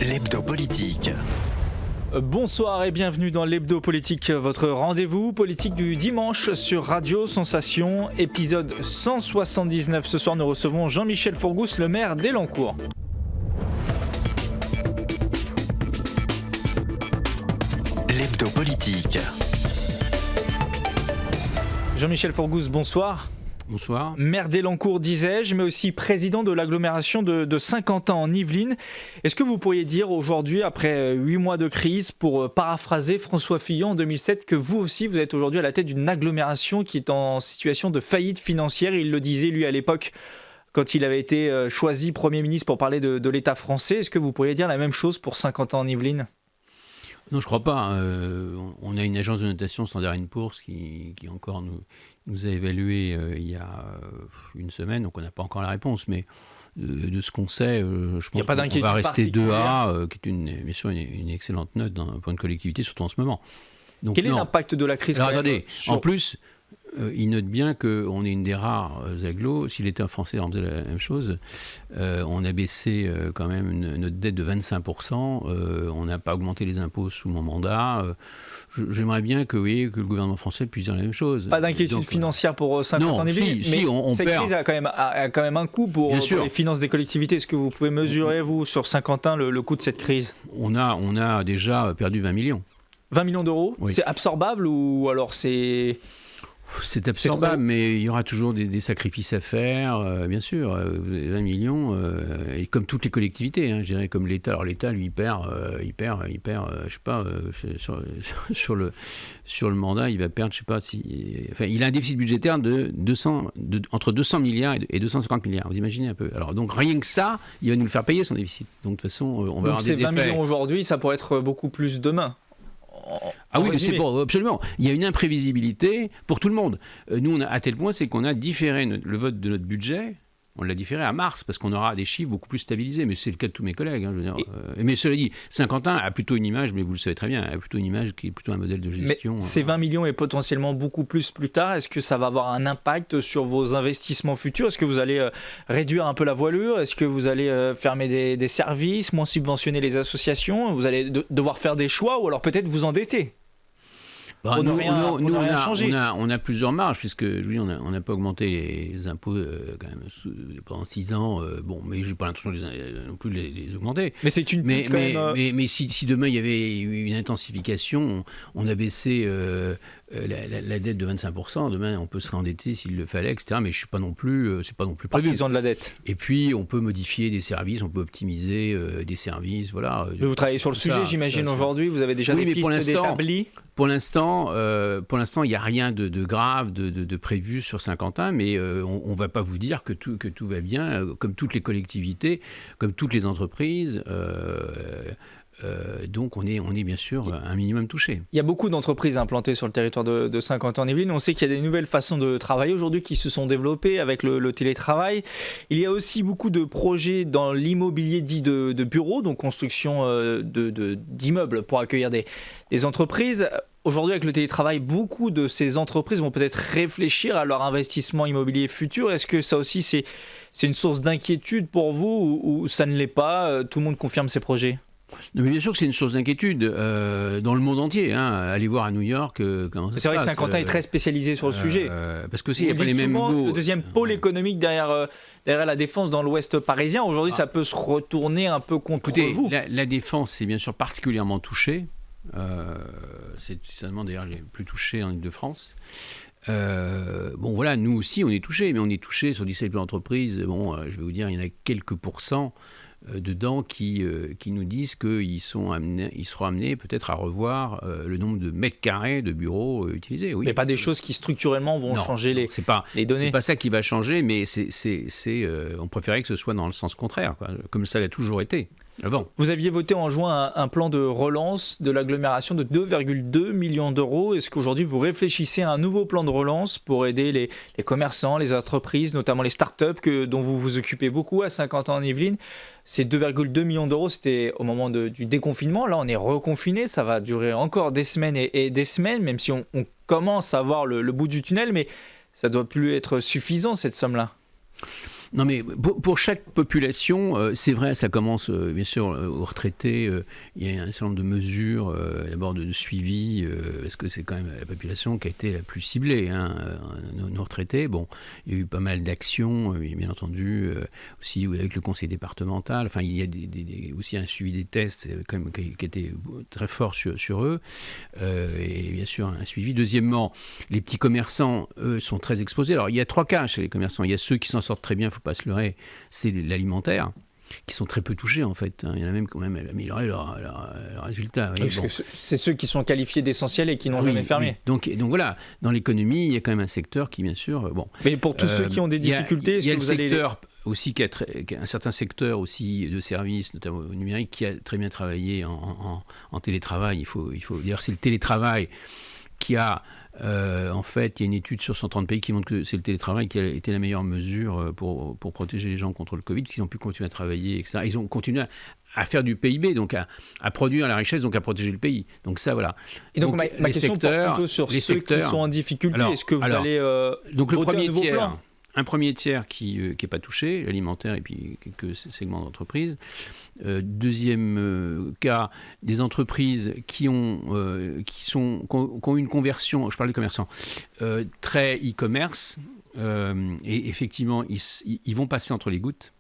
L'hebdo politique. Bonsoir et bienvenue dans l'hebdo politique, votre rendez-vous politique du dimanche sur Radio Sensation, épisode 179. Ce soir, nous recevons Jean-Michel Fourgousse, le maire d'Elancourt. L'hebdo politique. Jean-Michel Fourgousse, bonsoir. Bonsoir. Maire d'Elancourt, disais-je, mais aussi président de l'agglomération de Saint-Quentin en Yvelines. Est-ce que vous pourriez dire aujourd'hui, après 8 mois de crise, pour paraphraser François Fillon en 2007, que vous aussi, vous êtes aujourd'hui à la tête d'une agglomération qui est en situation de faillite financière? Il le disait, lui, à l'époque, quand il avait été choisi Premier ministre pour parler de l'État français. Est-ce que vous pourriez dire la même chose pour Saint-Quentin en Yvelines? Non, je ne crois pas. On a une agence de notation Standard & Poor's qui encore nous a évalué il y a une semaine, donc on n'a pas encore la réponse, mais de ce qu'on sait, je pense qu'on va rester 2A, qui est bien sûr une excellente note pour une collectivité, surtout en ce moment. Donc, quel est l'impact de la crise? Alors, attendez, en plus, il note bien qu'on est une des rares agglos. Si l'État français en faisait la même chose, on a baissé quand même notre dette de 25%. On n'a pas augmenté les impôts sous mon mandat. J'aimerais bien que le gouvernement français puisse dire la même chose. Pas d'inquiétude financière pour Saint-Quentin-en-Yvelines, mais cette crise a quand même un coût pour les finances des collectivités. Est-ce que vous pouvez mesurer, vous, sur Saint-Quentin, le coût de cette crise? On a déjà perdu 20 millions. 20 millions d'euros, oui. C'est absorbable ou alors c'est... C'est absorbable, mais il y aura toujours des sacrifices à faire, bien sûr. 20 millions, et comme toutes les collectivités, je dirais, comme l'État. Alors l'État, lui, il perd, je sais pas, sur le mandat, il va perdre, je sais pas si... Enfin, il a un déficit budgétaire entre 200 milliards et 250 milliards. Vous imaginez un peu. Alors, donc, rien que ça, il va nous le faire payer, son déficit. Donc, de toute façon, on va avoir des effets. Donc, ces 20 millions aujourd'hui, ça pourrait être beaucoup plus demain. Ah oui, c'est absolument. Il y a une imprévisibilité pour tout le monde. Nous, à tel point, c'est qu'on a différé le vote de notre budget. On l'a différé à mars parce qu'on aura des chiffres beaucoup plus stabilisés. Mais c'est le cas de tous mes collègues. Je veux dire. Mais cela dit, Saint-Quentin a plutôt une image, mais vous le savez très bien, a plutôt une image qui est plutôt un modèle de gestion. Mais ces 20 millions et potentiellement beaucoup plus tard, est-ce que ça va avoir un impact sur vos investissements futurs? Est-ce que vous allez réduire un peu la voilure? Est-ce que vous allez fermer des services, moins subventionner les associations? Vous allez devoir faire des choix ou alors peut-être vous endetter? On a plusieurs marges, puisque je vous dis, on n'a pas augmenté les impôts quand même pendant 6 ans. Mais je n'ai pas l'intention non plus de les augmenter. Mais c'est une piste mais si demain il y avait une intensification, on a baissé la dette de 25%. Demain, on peut se réendetter s'il le fallait, etc. Mais je suis pas non plus, c'est pas non plus prévu. Partisan de la dette. Et puis, on peut modifier des services, on peut optimiser des services, voilà. Mais vous travaillez sur le sujet, j'imagine, aujourd'hui. Vous avez déjà des pistes établies. Pour l'instant, il n'y a rien de grave, de prévu sur Saint-Quentin, mais on ne va pas vous dire que tout va bien, comme toutes les collectivités, comme toutes les entreprises. Donc on est bien sûr un minimum touché. Il y a beaucoup d'entreprises implantées sur le territoire de Saint-Quentin-en-Yvelines. On sait qu'il y a des nouvelles façons de travailler aujourd'hui qui se sont développées avec le télétravail. Il y a aussi beaucoup de projets dans l'immobilier dit de bureaux, donc construction d'immeubles pour accueillir des entreprises. Aujourd'hui, avec le télétravail, beaucoup de ces entreprises vont peut-être réfléchir à leur investissement immobilier futur. Est-ce que ça aussi, c'est une source d'inquiétude pour vous ou ça ne l'est pas? Tout le monde confirme ces projets? Non, mais bien sûr que c'est une source d'inquiétude dans le monde entier. Allez voir à New York comment ça se passe. C'est vrai que Saint-Quentin est très spécialisé sur le sujet. Parce qu'aussi, il n'y a pas les mêmes mots. Le deuxième pôle économique derrière la Défense dans l'Ouest parisien, aujourd'hui, ça peut se retourner un peu contre vous. La Défense est bien sûr particulièrement touchée. C'est certainement d'ailleurs les plus touchés en Ile-de-France. Voilà, nous aussi on est touchés, mais on est touchés sur 17 entreprises. Je vais vous dire, il y en a quelques pourcents dedans qui nous disent qu'ils seront amenés peut-être à revoir le nombre de mètres carrés de bureaux utilisés. Oui. Mais pas des choses qui structurellement vont changer les données. C'est pas ça qui va changer, mais on préférait que ce soit dans le sens contraire, quoi, comme ça l'a toujours été. Avant. Vous aviez voté en juin un plan de relance de l'agglomération de 2,2 millions d'euros. Est-ce qu'aujourd'hui vous réfléchissez à un nouveau plan de relance pour aider les commerçants, les entreprises, notamment les startups dont vous vous occupez beaucoup à Saint-Quentin-en-Yvelines? Ces 2,2 millions d'euros, c'était au moment du déconfinement. Là, on est reconfiné. Ça va durer encore des semaines et des semaines, même si on commence à voir le bout du tunnel. Mais ça ne doit plus être suffisant, cette somme-là. Non, mais pour chaque population, c'est vrai, ça commence bien sûr aux retraités. Il y a un certain nombre de mesures, d'abord de suivi, parce que c'est quand même la population qui a été la plus ciblée. Nos retraités, bon, il y a eu pas mal d'actions, bien entendu, aussi avec le conseil départemental. Enfin, il y a aussi un suivi des tests quand même, qui était très fort sur eux, et bien sûr un suivi. Deuxièmement, les petits commerçants, eux, sont très exposés. Alors, il y a 3 cas chez les commerçants. Il y a ceux qui s'en sortent très bien, il ne faut pas se leurrer, c'est l'alimentaire, qui sont très peu touchés en fait. Il y en a même quand même amélioré leur résultat. Parce que c'est ceux qui sont qualifiés d'essentiels et qui n'ont jamais fermé. Oui. Donc voilà, dans l'économie, il y a quand même un secteur qui, bien sûr, bon. Mais pour tous ceux qui ont des difficultés, il y a le secteur aussi qui a un certain secteur aussi de services, notamment au numérique, qui a très bien travaillé en télétravail. Il faut dire, c'est le télétravail qui a en fait, il y a une étude sur 130 pays qui montre que c'est le télétravail qui a été la meilleure mesure pour protéger les gens contre le Covid, qu'ils ont pu continuer à travailler, etc. Ils ont continué à faire du PIB, donc à produire la richesse, donc à protéger le pays. Donc ça, voilà. Et donc ma question porte plutôt sur ceux qui sont en difficulté. Est-ce que vous allez donc voter le premier un nouveau plan ? Un premier tiers qui n'est pas touché, l'alimentaire et puis quelques segments d'entreprises. Deuxième cas, des entreprises qui ont eu une conversion, je parle des commerçants, très e-commerce, et effectivement, ils vont passer entre les gouttes.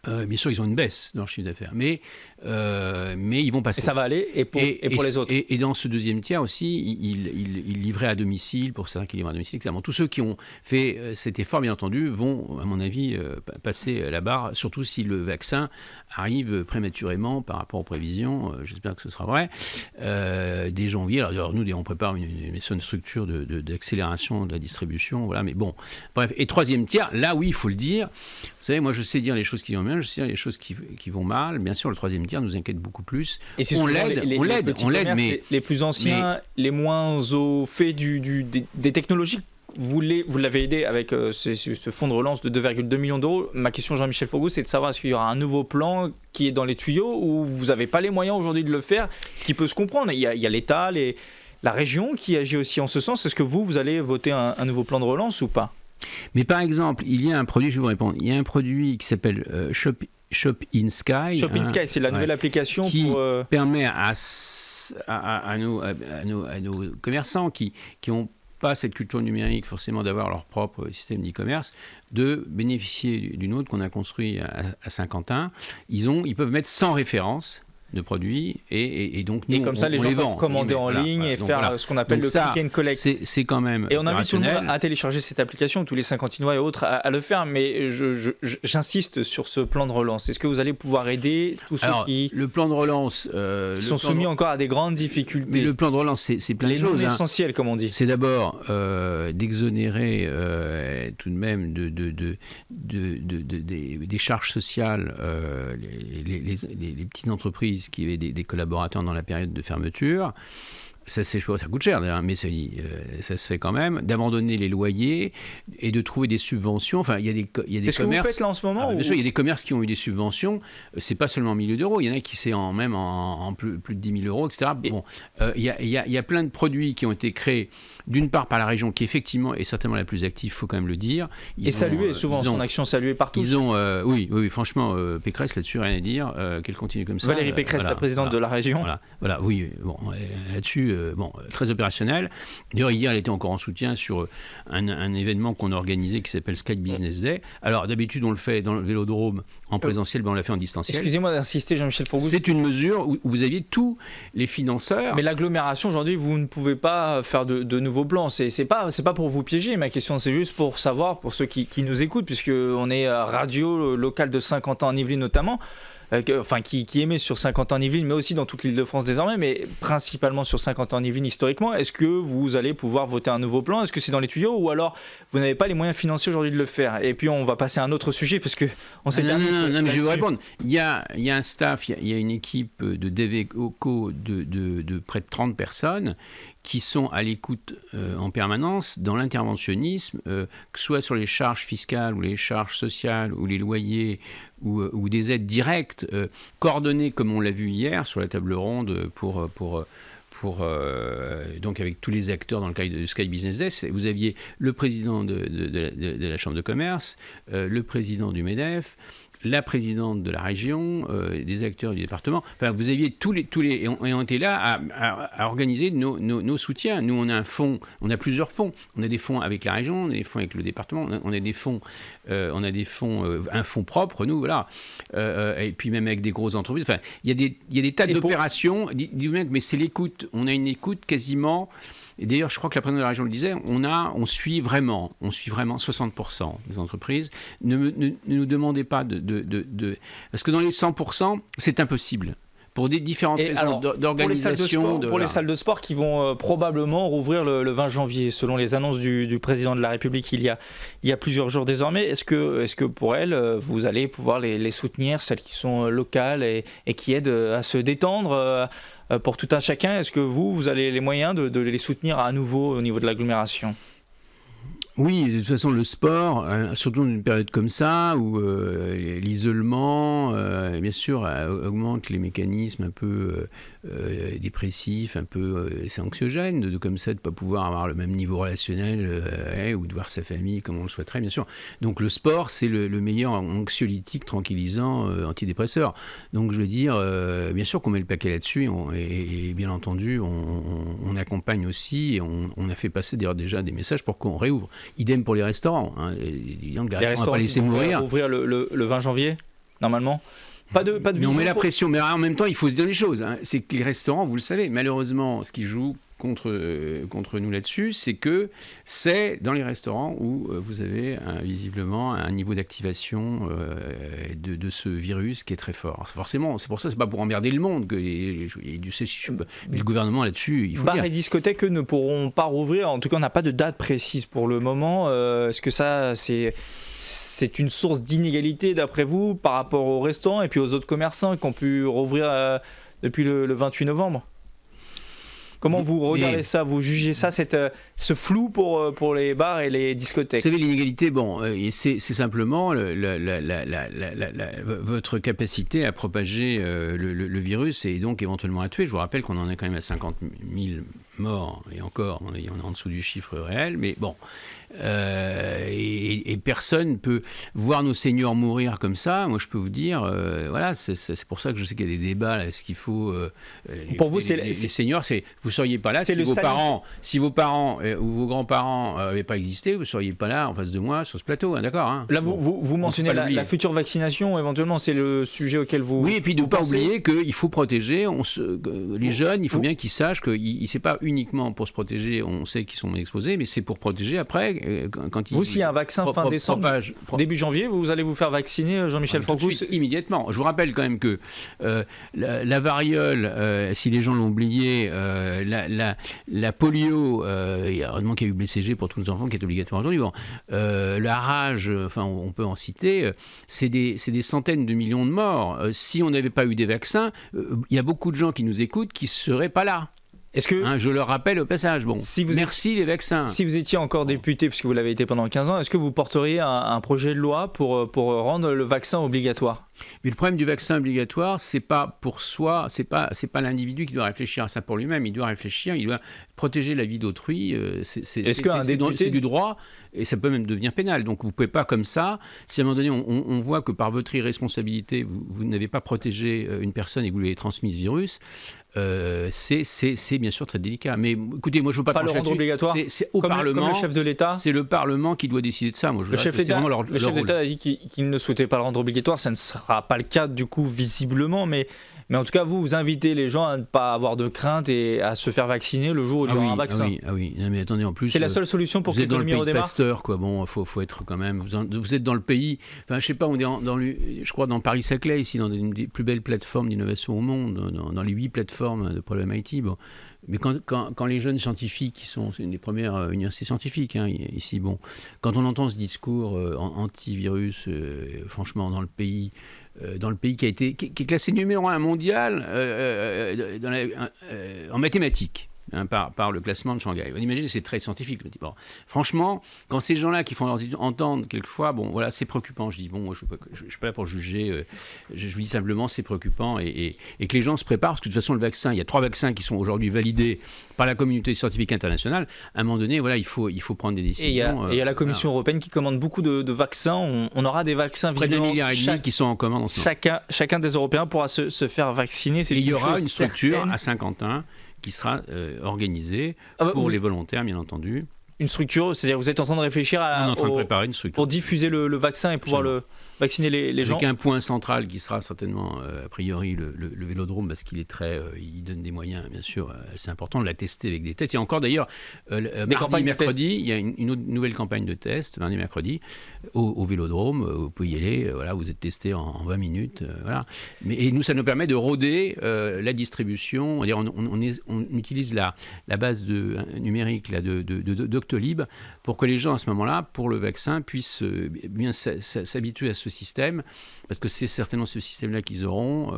Bien sûr, ils ont une baisse dans leur chiffre d'affaires, mais ils vont passer. Et ça va aller, et pour les autres. Et dans ce deuxième tiers aussi, ils livraient à domicile, pour certains qui livrent à domicile, etc. Bon, tous ceux qui ont fait cet effort, bien entendu, vont, à mon avis, passer la barre, surtout si le vaccin arrive prématurément par rapport aux prévisions, j'espère que ce sera vrai, dès janvier. Alors nous, on prépare une structure d'accélération de la distribution, voilà, mais bon, bref. Et troisième tiers, là, oui, il faut le dire. Vous savez, moi, je sais dire les choses qui vont bien, je sais dire les choses qui vont mal. Bien sûr, le troisième tiers nous inquiète beaucoup plus. Et c'est on l'aide, mais les plus anciens, les moins au fait des technologies. Vous l'avez aidé avec ce fonds de relance de 2,2 millions d'euros. Ma question, Jean-Michel Fourgou, c'est de savoir est-ce qu'il y aura un nouveau plan qui est dans les tuyaux ou vous n'avez pas les moyens aujourd'hui de le faire, ce qui peut se comprendre. Il y a l'État, la région qui agit aussi en ce sens. Est-ce que vous allez voter un nouveau plan de relance ou pas ? Mais par exemple, il y a un produit, je vais vous répondre, il y a un produit qui s'appelle Shop in Sky. Shop in Sky, c'est la nouvelle application qui permet à nos commerçants qui n'ont pas cette culture numérique forcément d'avoir leur propre système d'e-commerce, de bénéficier d'une autre qu'on a construit à Saint-Quentin. Ils peuvent mettre 100 références de produits et donc nous, et comme ça les gens peuvent commander en ligne et faire ce qu'on appelle le click and collect. C'est quand même et on invite tout le monde à télécharger cette application, tous les Saint-Quentinois et autres à le faire, mais j'insiste sur ce plan de relance. Est-ce que vous allez pouvoir aider tous ceux le plan de relance sont soumis encore à des grandes difficultés? Mais le plan de relance, c'est plein de choses. Les non essentiels, comme on dit. C'est d'abord d'exonérer tout de même des charges sociales les petites entreprises qui avaient des collaborateurs dans la période de fermeture. Ça coûte cher d'ailleurs, mais ça se fait quand même, d'abandonner les loyers et de trouver des subventions. Enfin, il y a des commerces. C'est ce que vous faites là en ce moment bien sûr, il y a des commerces qui ont eu des subventions. C'est pas seulement 1 000 euros. Il y en a qui c'est même en plus de 10 000 euros, etc. Bon, il y a plein de produits qui ont été créés. D'une part par la région qui effectivement est certainement la plus active, il faut quand même le dire. Saluée, souvent son action saluée par tous. Oui, franchement, Pécresse là-dessus, rien à dire, qu'elle continue comme ça. Valérie Pécresse, la présidente de la région. Voilà, oui, bon, là-dessus, très opérationnel. D'ailleurs, hier, elle était encore en soutien sur un événement qu'on a organisé qui s'appelle Sky Business Day. Alors, d'habitude, on le fait dans le Vélodrome en présentiel, on l'a fait en distanciel. Excusez-moi d'insister, Jean-Michel Fourgou. C'est une mesure où vous aviez tous les financeurs. Mais l'agglomération, aujourd'hui, vous ne pouvez pas faire de nouveaux plans. C'est pas pour vous piéger, ma question, c'est juste pour savoir, pour ceux qui nous écoutent, puisqu'on est radio locale de Saint-Quentin en Yvelines notamment, qui émet sur Saint-Quentin en Yvelines, mais aussi dans toute l'Île-de-France désormais, mais principalement sur Saint-Quentin en Yvelines historiquement. Est-ce que vous allez pouvoir voter un nouveau plan? Est-ce que c'est dans les tuyaux, ou alors vous n'avez pas les moyens financiers aujourd'hui de le faire? Et puis on va passer à un autre sujet, parce qu'on s'est Non, mais je vais vous répondre. Il y a un staff, il y a une équipe de DevEco de près de 30 personnes qui sont à l'écoute en permanence dans l'interventionnisme, que ce soit sur les charges fiscales ou les charges sociales ou les loyers ou des aides directes, coordonnées comme on l'a vu hier sur la table ronde pour donc avec tous les acteurs dans le cadre de Sky Business Day. Vous aviez le président de la Chambre de commerce, le président du MEDEF, la présidente de la région, des acteurs du département. Enfin, vous aviez tous les et on était là à organiser nos soutiens. Nous, on a un fonds, on a plusieurs fonds. On a des fonds avec la région, on a des fonds avec le département, on a des fonds, un fonds propre. Nous, voilà. Et puis même avec des grosses entreprises. Enfin, il y a des tas d'opérations. Mais c'est l'écoute. On a une écoute quasiment. Et d'ailleurs, je crois que la présidente de la région le disait, on suit vraiment 60% des entreprises. Ne nous demandez pas parce que dans les 100%, c'est impossible. Pour des différentes raisons d'organisation. Pour les salles de sport qui vont probablement rouvrir le 20 janvier, selon les annonces du président de la République il y a plusieurs jours désormais. Est-ce que pour elles, vous allez pouvoir les soutenir, celles qui sont locales et qui aident à se détendre pour tout un chacun? Est-ce que vous avez les moyens de les soutenir à nouveau au niveau de l'agglomération? Oui, de toute façon, le sport, surtout dans une période comme ça, où l'isolement, bien sûr, augmente les mécanismes un peu dépressifs, un peu c'est anxiogène, comme ça, de ne pas pouvoir avoir le même niveau relationnel ou de voir sa famille comme on le souhaiterait, bien sûr. Donc le sport, c'est le meilleur anxiolytique, tranquillisant, antidépresseur. Donc je veux dire, bien sûr qu'on met le paquet là-dessus, et bien entendu, on accompagne aussi, et on a fait passer d'ailleurs déjà des messages pour qu'on réouvre. Idem pour les restaurants. Les restaurants pas laisser mourir. Ouvrir le 20 janvier, normalement. Pas de mais on met la pression. Mais en même temps, il faut se dire les choses. C'est que les restaurants, vous le savez, malheureusement, ce qui joue contre nous là-dessus, c'est que c'est dans les restaurants où vous avez visiblement un niveau d'activation de ce virus qui est très fort. Forcément, c'est pour ça, c'est pas pour emmerder le monde mais le gouvernement là-dessus, il faut Bars et discothèques ne pourront pas rouvrir. En tout cas, on n'a pas de date précise pour le moment. Est-ce que ça, c'est une source d'inégalité d'après vous par rapport aux restaurants et puis aux autres commerçants qui ont pu rouvrir depuis le 28 novembre? Comment vous regardez ça, vous jugez ça, ce flou pour les bars et les discothèques? Vous savez, l'inégalité, c'est simplement votre capacité à propager le virus et donc éventuellement à tuer. Je vous rappelle qu'on en est quand même à 50 000 morts, et encore, on est en dessous du chiffre réel, mais bon. Et personne peut voir nos seniors mourir comme ça. Moi, je peux vous dire, voilà, c'est pour ça que je sais qu'il y a des débats. Là, est-ce qu'il faut pour vous, les seniors, vous seriez pas là si vos parents ou vos grands-parents n'avaient pas existé, vous seriez pas là en face de moi sur ce plateau, d'accord, hein. Là, vous mentionnez la future vaccination, éventuellement, c'est le sujet auquel vous. Oui, et puis de ne pas oublier qu'il faut protéger les jeunes. Il faut bien qu'ils sachent que c'est pas uniquement pour se protéger. On sait qu'ils sont exposés, mais c'est pour protéger après. Vous, s'il y a un vaccin fin décembre, début janvier, vous allez vous faire vacciner, Jean-Michel Francous? Immédiatement. Je vous rappelle quand même que la variole, si les gens l'ont oublié, la polio, heureusement qu'il y a eu BCG pour tous nos enfants qui est obligatoire aujourd'hui. La rage, enfin on peut en citer, c'est des centaines de millions de morts. Si on n'avait pas eu des vaccins, il y a beaucoup de gens qui nous écoutent qui ne seraient pas là. Est-ce que, je le rappelle au passage. Merci les vaccins. Si vous étiez encore député, puisque vous l'avez été pendant 15 ans, est-ce que vous porteriez un projet de loi pour rendre le vaccin obligatoire? Mais le problème du vaccin obligatoire, c'est pas pour soi, c'est pas l'individu qui doit réfléchir à ça pour lui-même. Il doit réfléchir, il doit protéger la vie d'autrui. C'est du droit et ça peut même devenir pénal. Donc vous pouvez pas comme ça. Si à un moment donné on voit que par votre irresponsabilité vous n'avez pas protégé une personne et que vous lui avez transmis ce virus. C'est bien sûr très délicat. Mais écoutez, moi je ne veux pas le rendre obligatoire. C'est au Parlement. Comme le chef de l'État. C'est le Parlement qui doit décider de ça. Moi, le chef d'État a dit qu'il ne souhaitait pas le rendre obligatoire. Ça ne sera pas le cas du coup visiblement, mais en tout cas vous invitez les gens à ne pas avoir de crainte et à se faire vacciner le jour où il y aura un vaccin. Ah oui. Non, mais attendez, en plus c'est la seule solution pour que l'économie redémarre. Vous êtes dans le pays de Pasteur, quoi. Bon, faut être quand même. Vous êtes dans le pays. Enfin, je sais pas. On est je crois dans Paris-Saclay ici, dans une des plus belles plateformes d'innovation au monde, dans les 8 plateformes de Pôle MIT. Bon. Mais quand les jeunes scientifiques, c'est une des premières universités scientifiques ici, quand on entend ce discours anti-virus, franchement, dans le pays qui est classé numéro 1 mondial en mathématiques. par le classement de Shanghai. Vous imaginez, c'est très scientifique. Bon. Franchement, quand ces gens-là qui font leurs études entendent quelquefois, bon, voilà, c'est préoccupant. Je dis, bon, moi, je ne suis pas là pour juger. Je vous dis simplement, c'est préoccupant et que les gens se préparent, parce que de toute façon, le vaccin, il y a 3 vaccins qui sont aujourd'hui validés par la communauté scientifique internationale. À un moment donné, voilà, il faut prendre des décisions. Et il y a la Commission européenne qui commande beaucoup de vaccins. On aura des vaccins près d'1,5 visiblement. milliard qui sont en commande en ce moment. Chacun des Européens pourra se faire vacciner. Et il y aura une structure certaine. à Saint-Quentin qui sera organisée pour les volontaires, bien entendu. Une structure, c'est-à-dire que vous êtes en train de réfléchir On est en train de préparer une structure. pour diffuser le vaccin et pouvoir vacciner les gens. Avec un point central qui sera certainement, a priori, le Vélodrome, parce qu'il est il donne des moyens, bien sûr, c'est important de la tester avec des tests. Il y a encore d'ailleurs, mardi, mercredi, il y a une autre nouvelle campagne de tests, mardi, mercredi, au Vélodrome. Vous pouvez y aller, voilà, vous êtes testé en 20 minutes. Voilà. Et nous, ça nous permet de roder la distribution. On utilise la base numérique là, de Doctolib pour que les gens, à ce moment-là, pour le vaccin, puissent bien s'habituer à ce système, parce que c'est certainement ce système-là qu'ils auront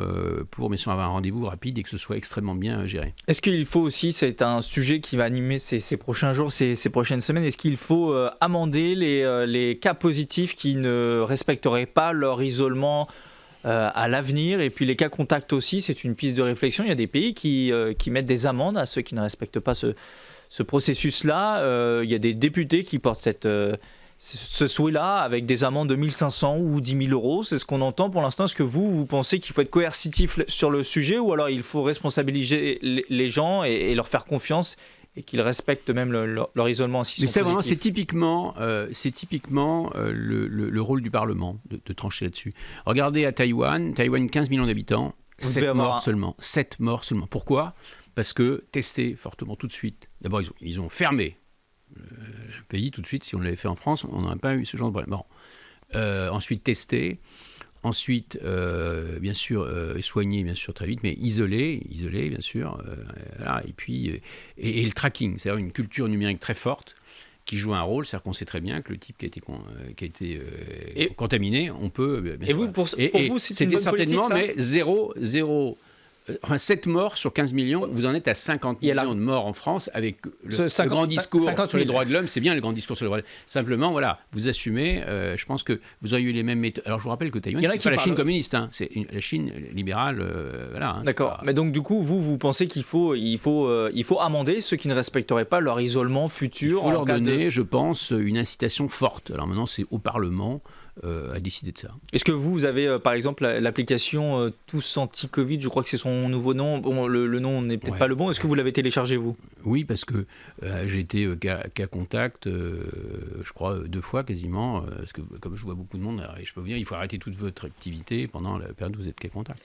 pour, bien sûr, avoir un rendez-vous rapide et que ce soit extrêmement bien géré. Est-ce qu'il faut aussi, c'est un sujet qui va animer ces prochains jours, ces prochaines semaines, est-ce qu'il faut amender les cas positifs qui ne respecteraient pas leur isolement à l'avenir, et puis les cas contacts aussi, c'est une piste de réflexion. Il y a des pays qui mettent des amendes à ceux qui ne respectent pas ce processus-là. Il y a des députés qui portent ce souhait-là avec des amendes de 1 500 ou 10 000 euros. C'est ce qu'on entend pour l'instant. Est-ce que vous pensez qu'il faut être coercitif sur le sujet, ou alors il faut responsabiliser les gens et leur faire confiance et qu'ils respectent même leur isolement s'ils sont positifs? Mais ça, vraiment, c'est typiquement le rôle du Parlement de trancher là-dessus. Regardez à Taïwan, 15 millions d'habitants, 7 morts seulement. 7 morts seulement. Pourquoi ? Parce que testés fortement tout de suite. D'abord, ils ont fermé le pays tout de suite. Si on l'avait fait en France, on n'aurait pas eu ce genre de problème. Bon. Ensuite, testé. Ensuite, bien sûr, soigner, bien sûr, très vite, mais isoler, bien sûr. Voilà. Et puis, et le tracking, c'est-à-dire une culture numérique très forte qui joue un rôle. C'est-à-dire qu'on sait très bien que le type qui a été contaminé, on peut... Bien et sûr, vous, pour vous, c'est une bonne politique, ça ? Mais 7 morts sur 15 millions, vous en êtes à 50 millions de morts en France, avec le grand discours sur les droits de l'homme. C'est bien le grand discours sur les droits de l'homme. Simplement, voilà, vous assumez. Je pense que vous auriez eu les mêmes méthodes. Alors, je vous rappelle que Taïwan, c'est pas la Chine communiste, hein, c'est la Chine libérale. Voilà. Hein, d'accord. Pas... Mais donc, du coup, vous pensez qu'il faut amender ceux qui ne respecteraient pas leur isolement futur. Il faut leur donner, je pense, une incitation forte. Alors maintenant, c'est au Parlement à décider de ça. Est-ce que vous avez, par exemple, l'application Tous Anti-Covid, je crois que c'est son nouveau nom. Bon, le nom n'est peut-être pas le bon. Est-ce que vous l'avez téléchargé, vous ? Oui, parce que j'ai été cas contact, je crois, 2 fois quasiment, parce que comme je vois beaucoup de monde, je peux vous dire, il faut arrêter toute votre activité pendant la période où vous êtes cas contact.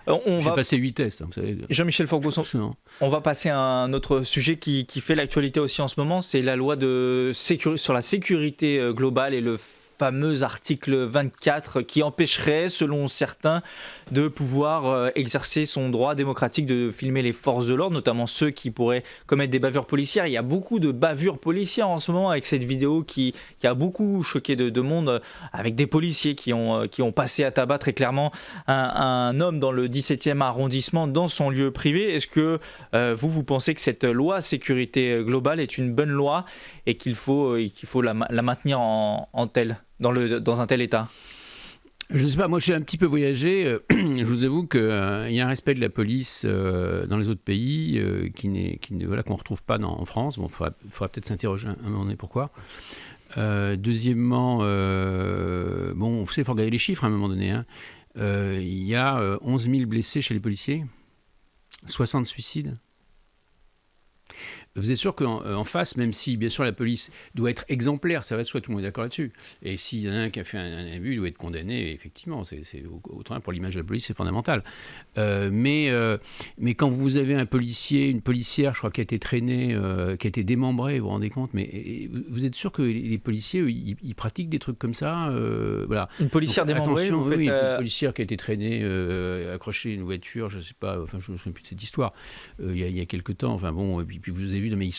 J'ai passé 8 tests. Hein, vous savez. Jean-Michel Forgbosson, on va passer à un autre sujet qui fait l'actualité aussi en ce moment, c'est la loi sur la sécurité globale et le fameux article 24 qui empêcherait, selon certains, de pouvoir exercer son droit démocratique de filmer les forces de l'ordre, notamment ceux qui pourraient commettre des bavures policières. Il y a beaucoup de bavures policières en ce moment avec cette vidéo qui a beaucoup choqué de monde, avec des policiers qui ont passé à tabac très clairement un homme dans le 17e arrondissement dans son lieu privé. Est-ce que vous pensez que cette loi sécurité globale est une bonne loi et qu'il faut la maintenir en telle dans un tel état? Je ne sais pas, moi j'ai un petit peu voyagé, je vous avoue qu'il y a un respect de la police dans les autres pays qu'on ne retrouve pas en France. Bon, il faudra peut-être s'interroger un moment donné pourquoi. Deuxièmement, vous savez, il faut regarder les chiffres à un moment donné. Hein. Il y a 11 000 blessés chez les policiers, 60 suicides. Vous êtes sûr qu'en face, même si bien sûr la police doit être exemplaire, ça va de soi, tout le monde est d'accord là-dessus. Et s'il y en a un qui a fait un abus, il doit être condamné, effectivement, c'est autrement pour l'image de la police, c'est fondamental. Mais quand vous avez un policier, une policière, je crois, qui a été traînée, qui a été démembrée, vous vous rendez compte, mais vous êtes sûr que les policiers, ils pratiquent des trucs comme ça voilà. Une policière démembrée, une policière qui a été traînée, accrochée à une voiture, je ne sais pas, enfin je ne me souviens plus de cette histoire, il y a quelque temps, enfin bon, et puis vous avez avez vu, mais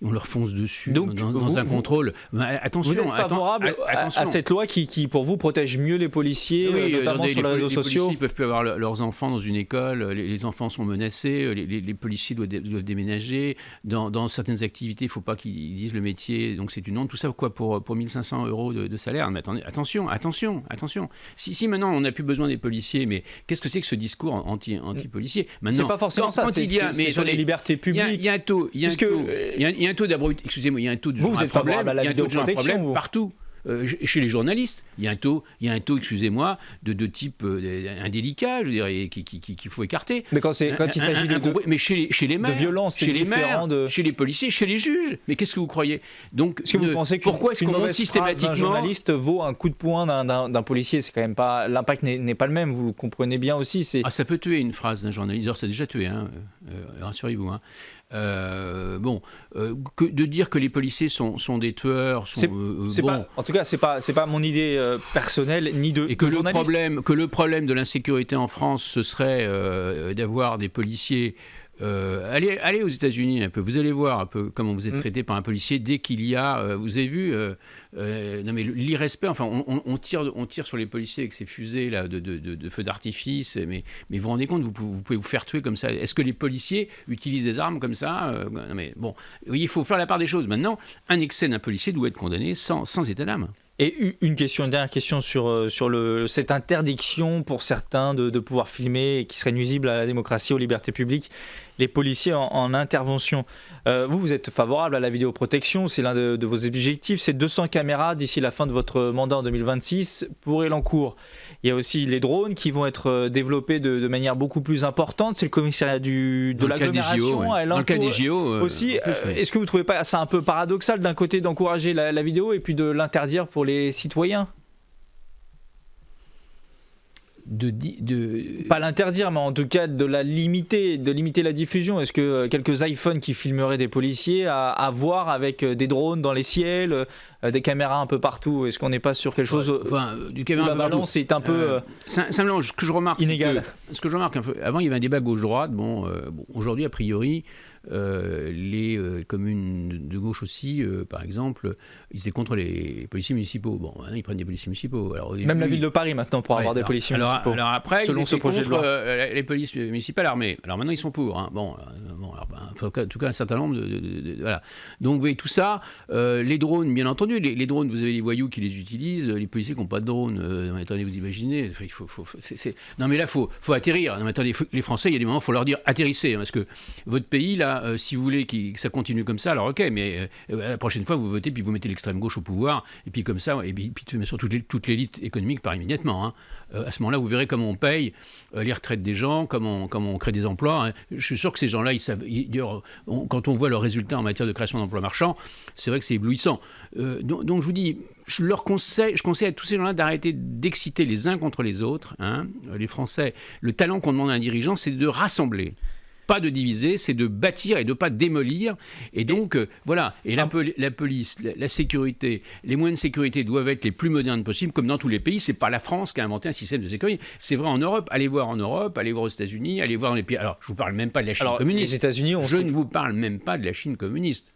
on leur fonce dessus donc, dans un contrôle. Attention, vous êtes favorable à cette loi qui, pour vous, protège mieux les policiers, notamment sur les réseaux sociaux. Les policiers ne peuvent plus avoir leurs enfants dans une école, les enfants sont menacés, les policiers doivent déménager. Dans certaines activités, il ne faut pas qu'ils disent le métier, donc c'est une honte. Tout ça pour 1500 € de salaire. Mais attendez, attention. Si maintenant on n'a plus besoin des policiers, mais qu'est-ce que c'est que ce discours anti-policier? C'est pas forcément ça, c'est sur les libertés publiques. Il y a un taux, il y a un taux d'abrutis, excusez-moi, il y a un taux de gens à problème partout. Chez les journalistes, il y a un taux, excusez-moi, de type indélicat, je dirais, qu'il faut écarter. Mais quand il s'agit mais chez les maires, de violence, chez les maires, chez les policiers, chez les juges, mais qu'est-ce que vous croyez? Donc, est-ce que vous pensez pourquoi est-ce qu'on monte systématiquement? Un journaliste vaut un coup de poing d'un policier? C'est quand même pas, l'impact n'est pas le même. Vous le comprenez bien aussi. Ça peut tuer une phrase d'un journaliste. Alors, ça a déjà tué, rassurez-vous. De dire que les policiers sont des tueurs, en tout cas, c'est pas mon idée personnelle ni de. Et que journaliste. le problème de l'insécurité en France, ce serait d'avoir des policiers. Allez aux États-Unis un peu, vous allez voir un peu comment vous êtes traité par un policier dès qu'il y a. Vous avez vu, non mais l'irrespect. Enfin, on tire sur les policiers avec ces fusées là de feux d'artifice. Mais vous vous rendez compte, vous pouvez vous faire tuer comme ça. Est-ce que les policiers utilisent des armes comme ça? Non mais bon, il faut faire la part des choses. Maintenant, un excès d'un policier doit être condamné sans état d'âme. Et une dernière question sur cette interdiction pour certains de pouvoir filmer et qui serait nuisible à la démocratie, aux libertés publiques, les policiers en intervention. Vous êtes favorable à la vidéoprotection, c'est l'un de vos objectifs, c'est 200 caméras d'ici la fin de votre mandat en 2026 pour Elancourt. Il y a aussi les drones qui vont être développés de manière beaucoup plus importante, c'est le commissariat de l'agglomération à Elancourt. Dans le cas des JO aussi. Est-ce que vous ne trouvez pas ça un peu paradoxal d'un côté d'encourager la vidéo et puis de l'interdire pour les citoyens? Pas l'interdire, mais en tout cas de limiter la diffusion. Est-ce que quelques iPhones qui filmeraient des policiers à voir avec des drones dans les ciels, des caméras un peu partout, est-ce qu'on n'est pas sur quelque chose du caméra où la balance est un peu simplement, ce que je remarque, inégal. Ce que je remarque, avant il y avait un débat gauche-droite. Aujourd'hui, a priori, les communes de gauche aussi, par exemple, ils étaient contre les policiers municipaux. Maintenant, ils prennent des policiers municipaux. Alors, même la ville de Paris maintenant pour avoir des policiers municipaux. Alors après, selon ce projet de loi, les polices municipales armées. Alors maintenant, ils sont pour. En tout cas, un certain nombre voilà. Donc, vous voyez tout ça. Les drones, bien entendu, les drones, vous avez les voyous qui les utilisent, les policiers qui n'ont pas de drones. Attendez, vous imaginez. Non, mais là, faut atterrir. Non, mais attendez, les Français, il y a des moments, il faut leur dire atterrissez, parce que votre pays là. Si vous voulez que ça continue comme ça, alors ok, mais la prochaine fois vous votez puis vous mettez l'extrême gauche au pouvoir et puis comme ça, et puis bien sûr toute l'élite économique part immédiatement. À ce moment-là, vous verrez comment on paye les retraites des gens, comment on crée des emplois. Je suis sûr que ces gens-là, ils savent. Quand on voit leurs résultats en matière de création d'emplois marchands, c'est vrai que c'est éblouissant. Donc je vous dis, je conseille à tous ces gens-là d'arrêter d'exciter les uns contre les autres. Les Français, le talent qu'on demande à un dirigeant, c'est de rassembler. Pas de diviser, c'est de bâtir et de pas démolir. Et donc, voilà. Et la police, la sécurité, les moyens de sécurité doivent être les plus modernes possibles, comme dans tous les pays. C'est pas la France qui a inventé un système de sécurité. C'est vrai en Europe. Allez voir en Europe, allez voir aux États-Unis, allez voir dans les pays. Alors, je vous parle même pas de la Chine communiste. Les États-Unis, je ne vous parle même pas de la Chine communiste.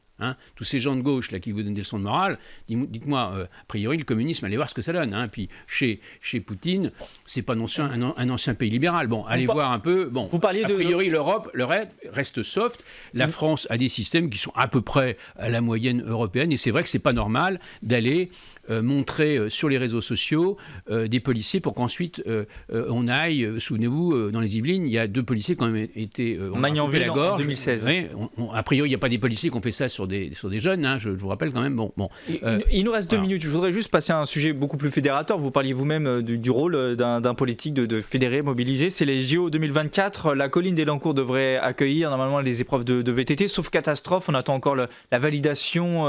Tous ces gens de gauche là qui vous donnent des leçons de morale, dites-moi, a priori le communisme, allez voir ce que ça donne. Puis chez Poutine, c'est pas non un ancien pays libéral. Allez voir un peu. Vous parliez a priori l'Europe, le reste soft. La France a des systèmes qui sont à peu près à la moyenne européenne, et c'est vrai que c'est pas normal d'aller montrer sur les réseaux sociaux des policiers pour qu'ensuite on aille, souvenez-vous, dans les Yvelines, il y a 2 policiers qui ont été Magnanville en 2016. A priori, il n'y a pas des policiers qui ont fait ça sur des jeunes, je vous rappelle quand même. Il nous reste 2 minutes. Je voudrais juste passer à un sujet beaucoup plus fédérateur. Vous parliez vous-même du rôle d'un politique de fédérer, mobiliser. C'est les JO 2024. La colline d'Elancourt devrait accueillir normalement les épreuves de VTT, sauf catastrophe. On attend encore la validation,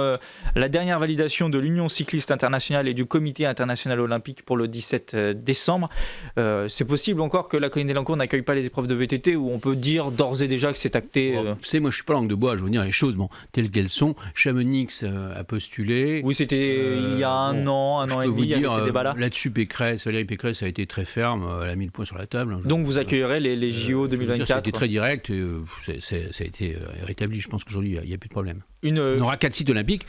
la dernière validation de l'Union cycliste internationale et du Comité international olympique pour le 17 décembre. C'est possible encore que la colline d'Elancourt n'accueille pas les épreuves de VTT, où on peut dire d'ores et déjà que c'est acté. Moi je suis pas langue de bois, je veux dire les choses telles qu'elles elles sont. Chamonix a postulé. Oui, c'était il y a un an et demi, il y avait ces débats-là. Là-dessus, Valérie Pécresse a été très ferme, elle a mis le point sur la table. Donc vous accueillerez les JO 2024. Ça a été très direct, ça a été rétabli. Je pense qu'aujourd'hui, il n'y a plus de problème. On aura 4 sites olympiques.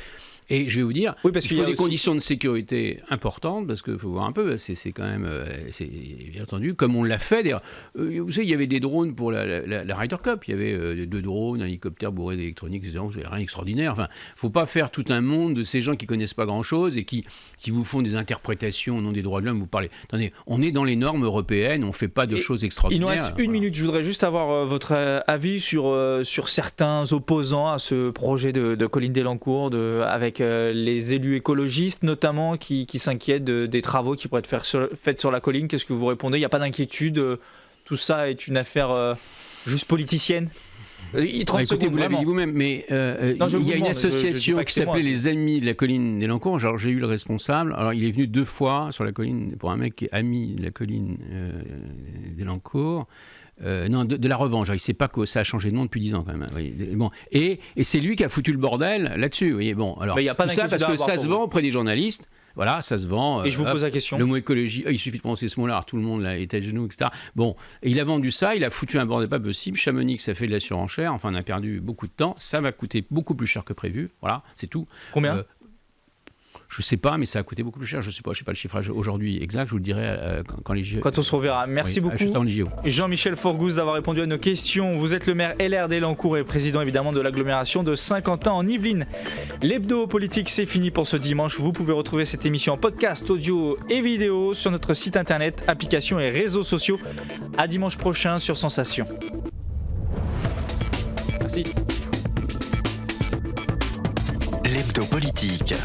Et je vais vous dire, il faut des conditions de sécurité importantes, parce qu'il faut voir un peu, c'est quand même, c'est bien entendu, comme on l'a fait. D'ailleurs, vous savez, il y avait des drones pour la Ryder Cup, il y avait 2 drones, un hélicoptère bourré d'électronique, etc. C'est rien d'extraordinaire. Enfin, il ne faut pas faire tout un monde de ces gens qui ne connaissent pas grand-chose et qui vous font des interprétations au nom des droits de l'homme. Vous parlez, attendez, on est dans les normes européennes, on ne fait pas de choses extraordinaires. Il nous reste une minute, je voudrais juste avoir votre avis sur certains opposants à ce projet de Colline Delancourt, avec les élus écologistes notamment qui s'inquiètent des travaux qui pourraient être faits sur la colline. Qu'est-ce que vous répondez ? Il n'y a pas d'inquiétude, tout ça est une affaire juste politicienne. 30 écoutez, vous l'avez dit vous-même, mais il y a une association qui s'appelait les Amis de la colline Delancourt. Genre, j'ai eu le responsable. Alors, il est venu 2 fois sur la colline pour un mec qui est ami de la colline Delancourt. Non, de la revanche. Il ne sait pas que ça a changé de nom depuis 10 ans quand même. Oui. Bon. Et c'est lui qui a foutu le bordel là-dessus. Vous voyez. Bon, alors, y a pas tout ça parce que ça se vend auprès des journalistes. Voilà, ça se vend. Et je vous pose la question. Le mot écologie, il suffit de prononcer ce mot-là, alors tout le monde là, est à genoux, etc. Bon, et il a vendu ça, il a foutu un bordel pas possible. Chamonix, ça fait de la surenchère. Enfin, on a perdu beaucoup de temps. Ça va coûter beaucoup plus cher que prévu. Voilà, c'est tout. Combien ? Je ne sais pas, mais ça a coûté beaucoup plus cher. Je ne sais pas le chiffrage aujourd'hui exact. Je vous le dirai quand on se reverra. Merci beaucoup, Jean-Michel Forgouze, d'avoir répondu à nos questions. Vous êtes le maire LR d'Elancourt et président évidemment de l'agglomération de Saint-Quentin en Yvelines. L'hebdo politique, c'est fini pour ce dimanche. Vous pouvez retrouver cette émission en podcast, audio et vidéo sur notre site internet, applications et réseaux sociaux. À dimanche prochain sur Sensation. Merci. L'hebdo politique.